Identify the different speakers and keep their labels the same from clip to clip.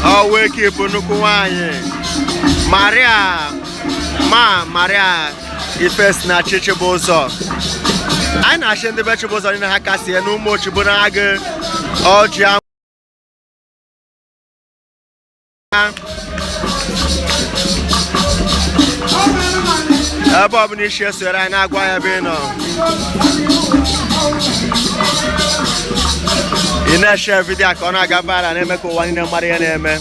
Speaker 1: Oh, wake up, Nukuanye. Maria, Ifesinachi Chibuzor. I know the vegetables in the Hakasi and Umuochibinagu, Orji. Abomination, sir, and Aguayabino. In a share video, Kona Gabara and Emeko one in a Marianne.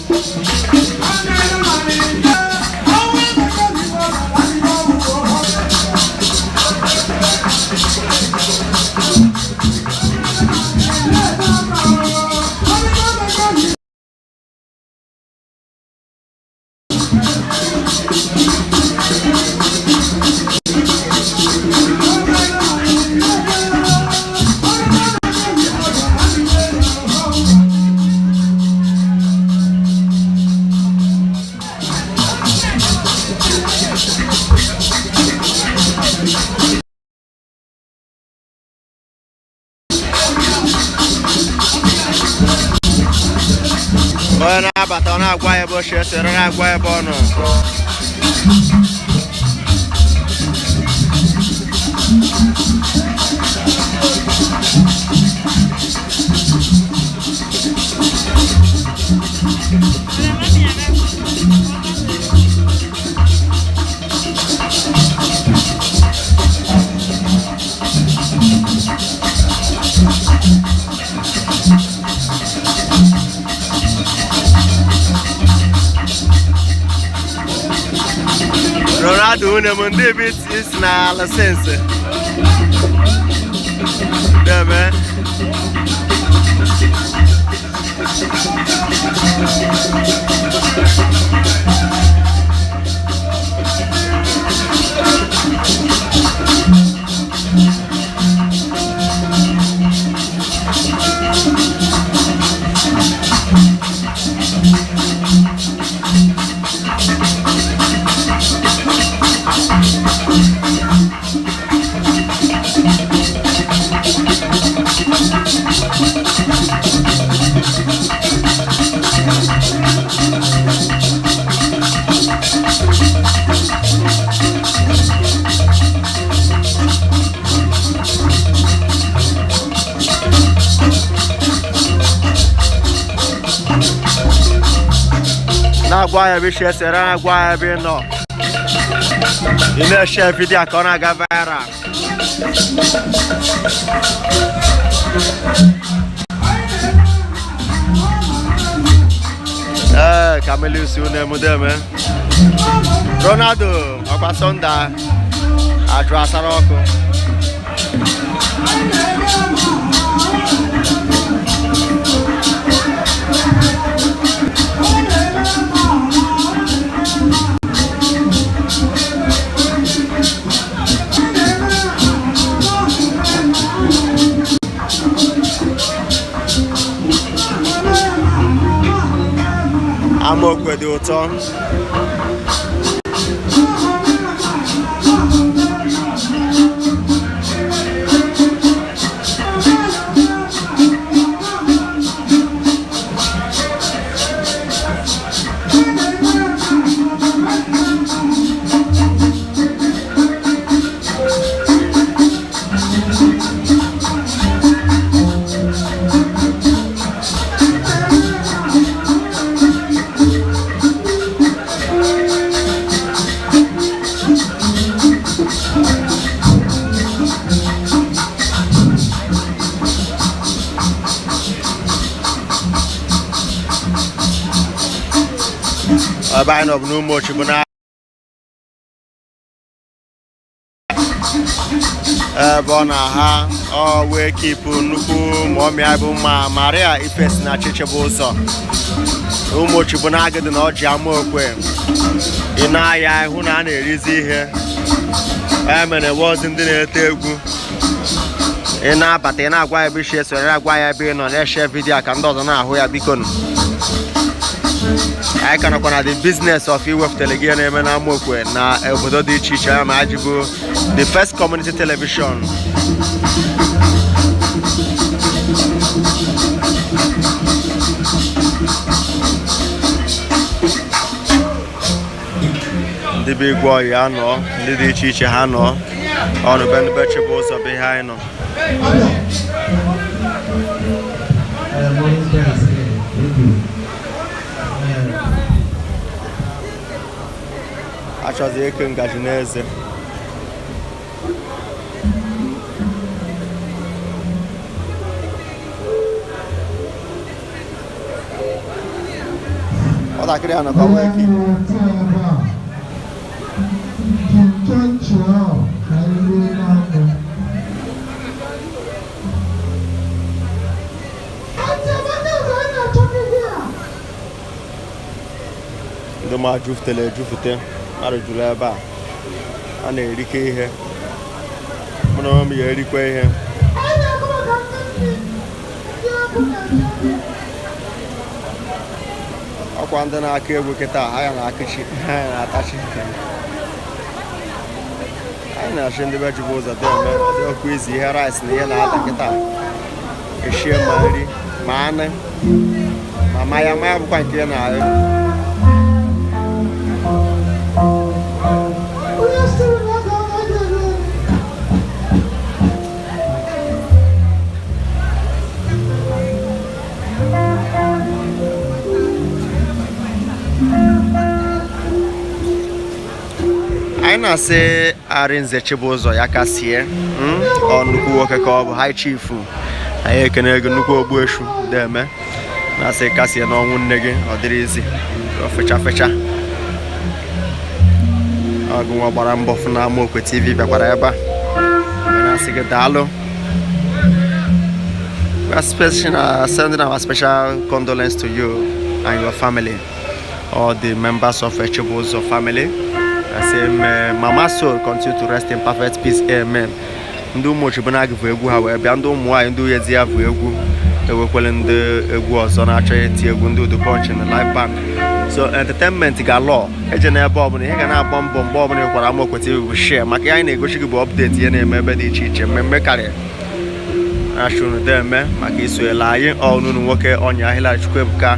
Speaker 1: Bueno, batona agua boche, será agua bono. Ronaldo David is na license. Yeah, man. Guaya biche será guaya bino. Ine share video kona gavara. Camelu si une mudeme. Ronaldo, Akwasonda, Adrasaroko. Amokwe the autumn. Buying of Umuochibinagu. Bonaha, oh, we keep Nuku, Mommy Maria Ifesinachi Chibuzor. Umuochibinagu the Orji Amokwe. Inaya, Hunani, Rizzi here. I wasn't in the Tegu. Ina, but in a guy bishes or a guy being on a share video. I can do not where beacon. I can open the business of you with Telegram and Amokwe. Now, Obododi Chicha Majibu, the first community television. ndị be igwe ya nọ ndị dị iche iche ha nọ ọnụ be ndị be Chibuzor be ha nọ achọzi eke ngaji n'eze ọtakịrị a nọkwa wee ki ndị ma jufutela ejufute mmadụ juru ebe a na-erike ihe mụ na onwe m ya erikwa ihe ọkwa ndị na-akụ egwu kịta ha na-akụchi ha na-atachi anyị na-achị ndị be Chibuzor dị eme dị ọkụ izi ihe rice na ihe na-ata kịta eshie ma nri ma anụ ma maya bụkwa nke ị na-ahụ anyị na-asị Arinze Chibuzor ya kasie ọ nnukwu nwoke ka ọ bụ high chief anyị ekene gị nnukwu ogbuechu deme na-asị kasie n'ọnwụ nne gị ọ dịrị izi fecha ọgụ nwa gbara mbọ fụ na Amokwe TV bịakwara ebe a na-asị gị daalụ. We are sending our special condolence to you and your family, all the members of Chibuzor family. I say, Mama soul continue to rest in perfect peace. Amen. Ndị Umuochibinagu bụ egwu ha wee bịa ndị ụmụ nwaanyị ndị uyezi ya bụ egwu ewekwele ndị egwu ọzọ na-achọ eti egwu ndị Udu Punch na live band. So entertainment ga-alọ eje n'ebe ọbụla ihe ga na-agba mbọ mgbe ọbụla ịkwara Amokwe TV bụ share maka anyị na-egosi gị bụ update ihe na-eme ebe dị iche iche mmemme karịa ashụnụ deme maka isoela anyị ọnụnụ nwoke ọnya ahịla Chukwuebuka